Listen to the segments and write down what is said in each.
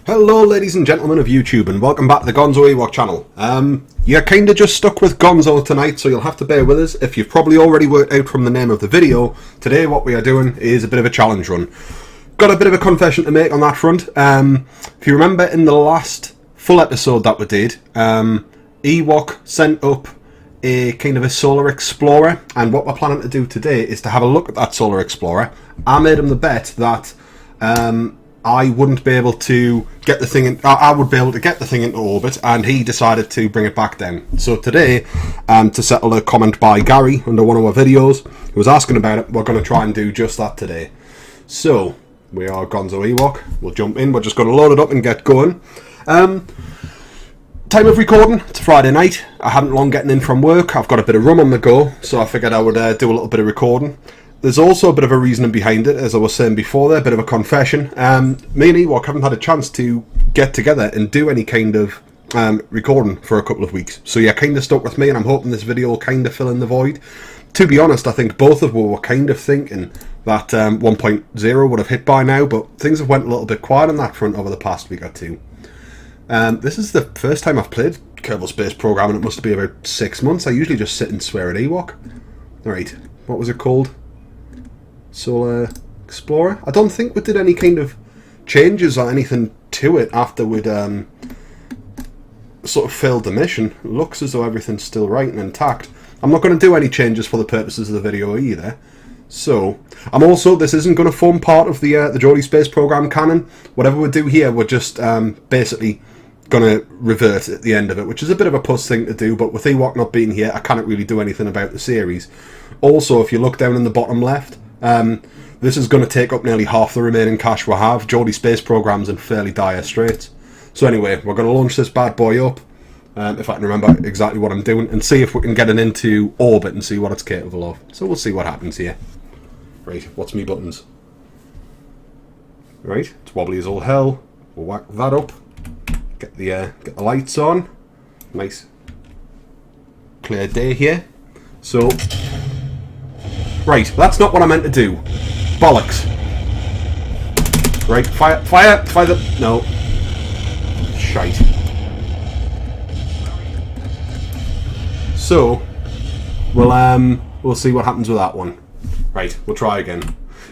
Hello ladies and gentlemen of YouTube and welcome back to the Gonzo Ewok channel. You're kinda just stuck with Gonzo tonight, so you'll have to bear with us. If you've probably already worked out from the name of the video, today what we are doing is a bit of a challenge run. Got a bit of a confession to make on that front. If you remember in the last full episode that we did, Ewok sent up a kind of a solar explorer, and what we're planning to do today is to have a look at that solar explorer. I made him the bet that I wouldn't be able to get the thing in, I would be able to get the thing into orbit, and he decided to bring it back down. So today, to settle a comment by Gary under one of our videos who was asking about it, we're going to try and do just that today. So we are Gonzo Ewok. We'll jump in. We're just going to load it up and get going. Time of recording, it's Friday night. I hadn't long getting in from work. I've got a bit of rum on the go, so I figured I would do a little bit of recording. There's also a bit of a reasoning behind it, as I was saying before there, a bit of a confession. Me and Ewok haven't had a chance to get together and do any kind of recording for a couple of weeks. So you're kind of stuck with me, and I'm hoping this video will kind of fill in the void. To be honest, I think both of us were kind of thinking that 1.0 would have hit by now, but things have went a little bit quiet on that front over the past week or two. This is the first time I've played Geordie Space Program, and it must be about 6 months. I usually just sit and swear at Ewok. Right, what was it called? Solar Explorer? I don't think we did any kind of changes or anything to it after we'd sort of failed the mission. It looks as though everything's still right and intact. I'm not going to do any changes for the purposes of the video either. So, this isn't going to form part of the Geordie Space Program canon. Whatever we do here, we're just basically going to revert at the end of it, which is a bit of a puss thing to do, but with Ewok not being here, I can't really do anything about the series. Also, if you look down in the bottom left, this is going to take up nearly half the remaining cash we have. Geordie Space Program's in fairly dire straits. So anyway, we're going to launch this bad boy up, if I can remember exactly what I'm doing, and see if we can get it into orbit and see what it's capable of. So we'll see what happens here. Right, what's me buttons? Right, it's wobbly as all hell. We'll whack that up. Get the lights on. Nice clear day here. So, right, that's not what I meant to do. Bollocks. Right, fire the... No. Shite. So, we'll see what happens with that one. Right, we'll try again.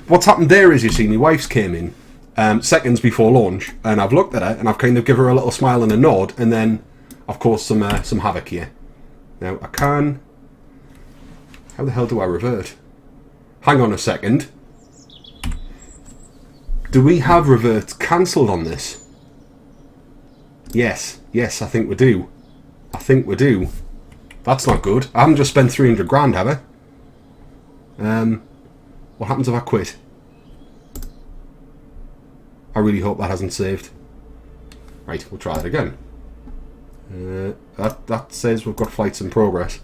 What's happened there is, you see, my wife's came in seconds before launch, and I've looked at her, and I've kind of given her a little smile and a nod, and then, of course, some havoc here. Now, I can... How the hell do I revert? Hang on a second. Do we have reverts cancelled on this? Yes, I think we do. That's not good. I haven't just spent 300 grand, have I? What happens if I quit? I really hope that hasn't saved. Right, we'll try it again. That says we've got flights in progress.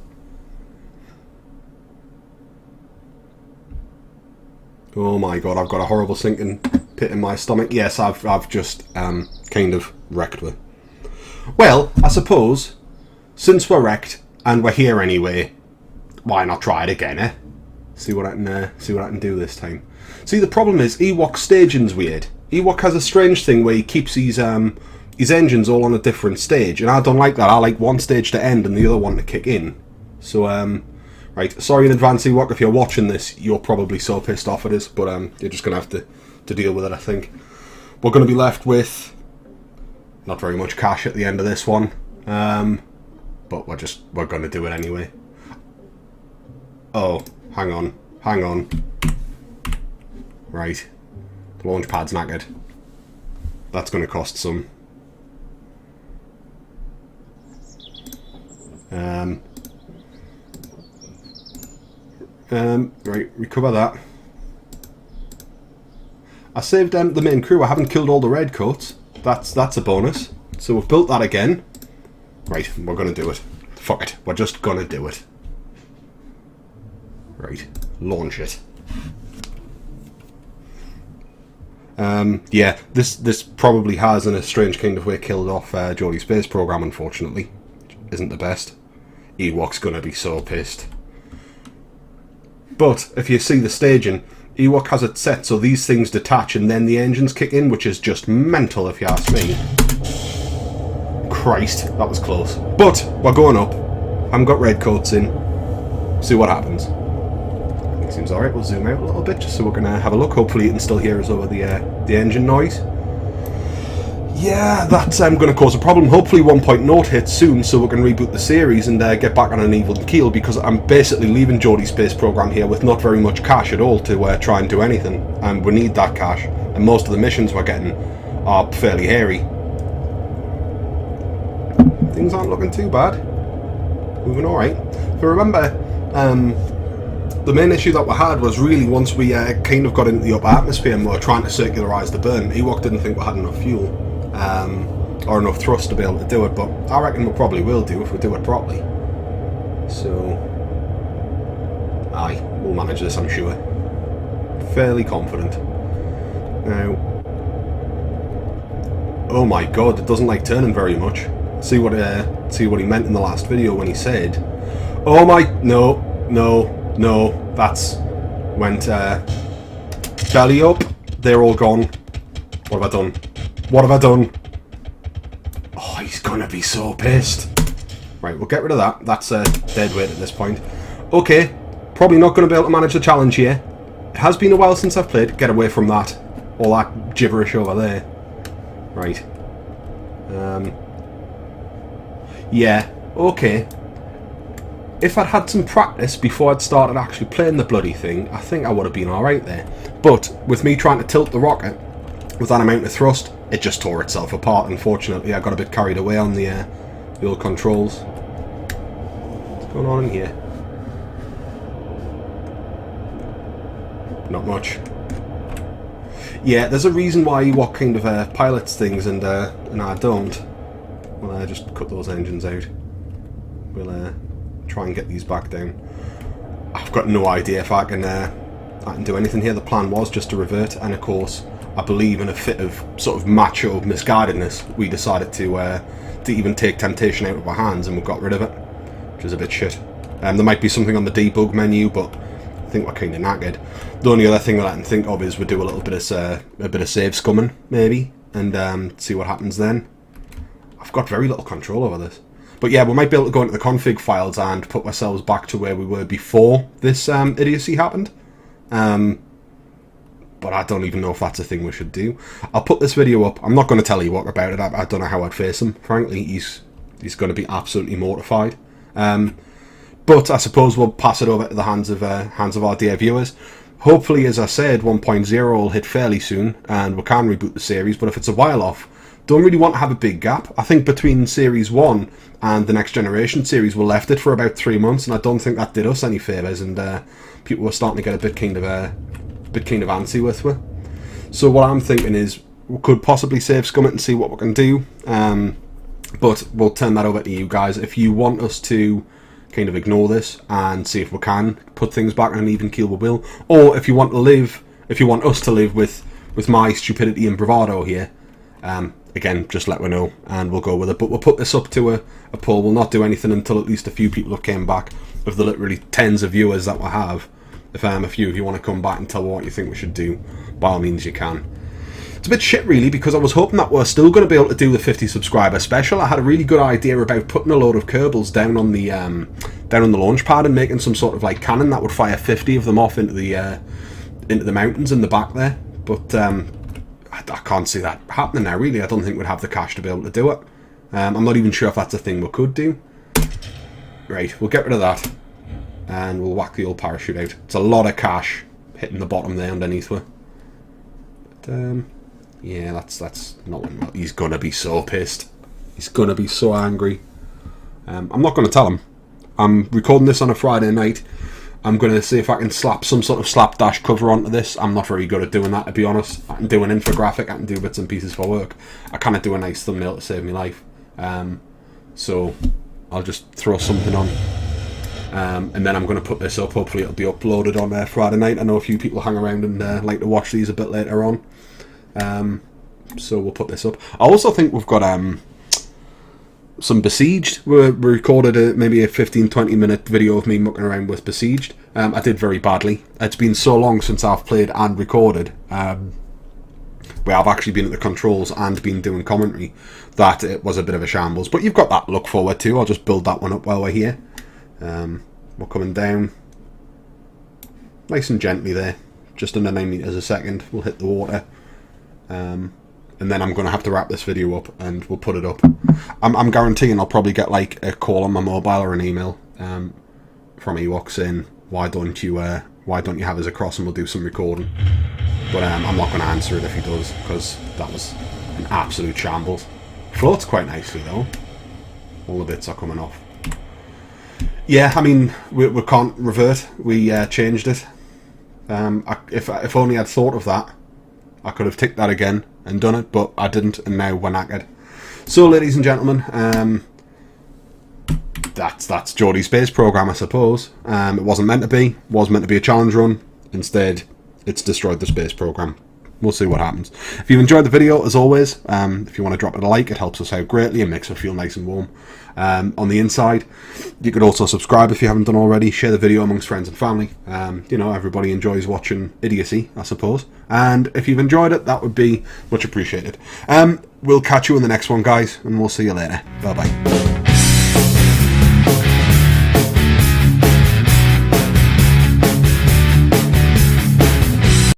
Oh my god, I've got a horrible sinking pit in my stomach. Yes, I've just kind of wrecked with. Well, I suppose since we're wrecked and we're here anyway, why not try it again, eh? See what I can do this time. See, the problem is Ewok's staging's weird. Ewok has a strange thing where he keeps his engines all on a different stage, and I don't like that. I like one stage to end and the other one to kick in. So right, sorry in advance, Ewok, if you're watching this, you're probably so pissed off at us, but you're just going to have to deal with it, I think. We're going to be left with not very much cash at the end of this one, but we're going to do it anyway. Oh, hang on. Right, the launch pad's knackered. That's going to cost some. Right, recover that. I saved the main crew. I haven't killed all the red coats. That's a bonus. So we've built that again. Right, we're gonna do it. Fuck it, we're just gonna do it. Right, launch it. Yeah, this probably has, in a strange kind of way, killed off Geordie Space Program, unfortunately. Isn't the best. Ewok's gonna be so pissed. But if you see the staging, Ewok has it set so these things detach and then the engines kick in, which is just mental if you ask me. Christ, that was close. But we're going up. I haven't got red coats in. See what happens. Seems alright. We'll zoom out a little bit just so we're going to have a look. Hopefully you can still hear us over the engine noise. Yeah, that's going to cause a problem. Hopefully 1.0 hits soon, so we're going to reboot the series and get back on an even keel, because I'm basically leaving Geordie Space Program here with not very much cash at all to try and do anything, and we need that cash, and most of the missions we're getting are fairly hairy. Things aren't looking too bad. Moving alright. But remember, the main issue that we had was really once we kind of got into the upper atmosphere and we were trying to circularise the burn, Ewok didn't think we had enough fuel or enough thrust to be able to do it, but I reckon we probably will do if we do it properly. So, aye, we'll manage this, I'm sure. Fairly confident. Now, oh my god, it doesn't like turning very much. See what he meant in the last video when he said, "Oh my, no, that's went belly up. They're all gone. What have I done? What have I done?" Oh, he's gonna be so pissed. Right, we'll get rid of that. That's a dead weight at this point. Okay, probably not going to be able to manage the challenge here. It has been a while since I've played. Get away from that. All that gibberish over there. Right. Yeah, okay. If I'd had some practice before I'd started actually playing the bloody thing, I think I would have been alright there. But with me trying to tilt the rocket with that amount of thrust, it just tore itself apart. Unfortunately, I got a bit carried away on the old controls. What's going on in here? Not much. Yeah, there's a reason why Ewok kind of pilots things and I don't. We'll just cut those engines out. We'll try and get these back down. I've got no idea if I can do anything here. The plan was just to revert, and of course, I believe in a fit of sort of macho misguidedness, we decided to even take temptation out of our hands, and we got rid of it, which is a bit shit. There might be something on the debug menu, but I think we're kind of knackered. The only other thing that I can think of is we do a little bit of save scumming, maybe, and see what happens then. I've got very little control over this. But yeah, we might be able to go into the config files and put ourselves back to where we were before this idiocy happened. But I don't even know if that's a thing we should do. I'll put this video up. I'm not going to tell Ewok about it. I don't know how I'd face him. Frankly, he's going to be absolutely mortified. But I suppose we'll pass it over to the hands of our dear viewers. Hopefully, as I said, 1.0 will hit fairly soon, and we can reboot the series. But if it's a while off, don't really want to have a big gap. I think between Series 1 and the Next Generation series, we left it for about 3 months, and I don't think that did us any favours, and people were starting to get a bit kind of antsy with it. So what I'm thinking is we could possibly save scum it and see what we can do, but we'll turn that over to you guys. If you want us to kind of ignore this and see if we can put things back on an even keel, we will. Or if you want us to live with my stupidity and bravado here, again, just let me know and we'll go with it. But we'll put this up to a poll. We'll not do anything until at least a few people have came back. Of the literally tens of viewers that we have, if a few of you want to come back and tell what you think we should do, by all means you can. It's a bit shit really, because I was hoping that we're still going to be able to do the 50 subscriber special. I had a really good idea about putting a load of Kerbals down on the launch pad and making some sort of like cannon that would fire 50 of them off into the mountains in the back there. But I can't see that happening now, really. I don't think we'd have the cash to be able to do it. I'm not even sure if that's a thing we could do. Right, we'll get rid of that. And we'll whack the old parachute out. It's a lot of cash hitting the bottom there underneath her. But, yeah, that's not one. Well, he's going to be so pissed. He's going to be so angry. I'm not going to tell him. I'm recording this on a Friday night. I'm going to see if I can slap some sort of slapdash cover onto this. I'm not very good at doing that, to be honest. I can do an infographic, I can do bits and pieces for work. I can't do a nice thumbnail to save me life. So I'll just throw something on. And then I'm going to put this up. Hopefully it'll be uploaded on Friday night. I know a few people hang around and like to watch these a bit later on. So we'll put this up. I also think we've got some Besieged. We recorded maybe a 15-20 minute video of me mucking around with Besieged. I did very badly. It's been so long since I've played and recorded, where I've actually been at the controls and been doing commentary, that it was a bit of a shambles. But you've got that to look forward to. I'll just build that one up while we're here. We're coming down nice and gently there, just under 9 meters a second. We'll hit the water, and then I'm going to have to wrap this video up and we'll put it up. I'm guaranteeing I'll probably get like a call on my mobile or an email from Ewok saying, why don't you have us across and we'll do some recording. But I'm not going to answer it if he does, because that was an absolute shambles. Floats quite nicely though. All the bits are coming off. Yeah, I mean, we can't revert. We changed it. If only I'd thought of that, I could have ticked that again and done it, but I didn't, and now we're knackered. So, ladies and gentlemen, that's Geordie Space Program, I suppose. It wasn't meant to be. Was meant to be a challenge run. Instead, it's destroyed the space program. We'll see what happens. If you've enjoyed the video, as always, if you want to drop it a like, it helps us out greatly and makes us feel nice and warm on the inside. You could also subscribe if you haven't done already. Share the video amongst friends and family. You know, everybody enjoys watching idiocy, I suppose. And if you've enjoyed it, that would be much appreciated. We'll catch you in the next one, guys, and we'll see you later. Bye-bye.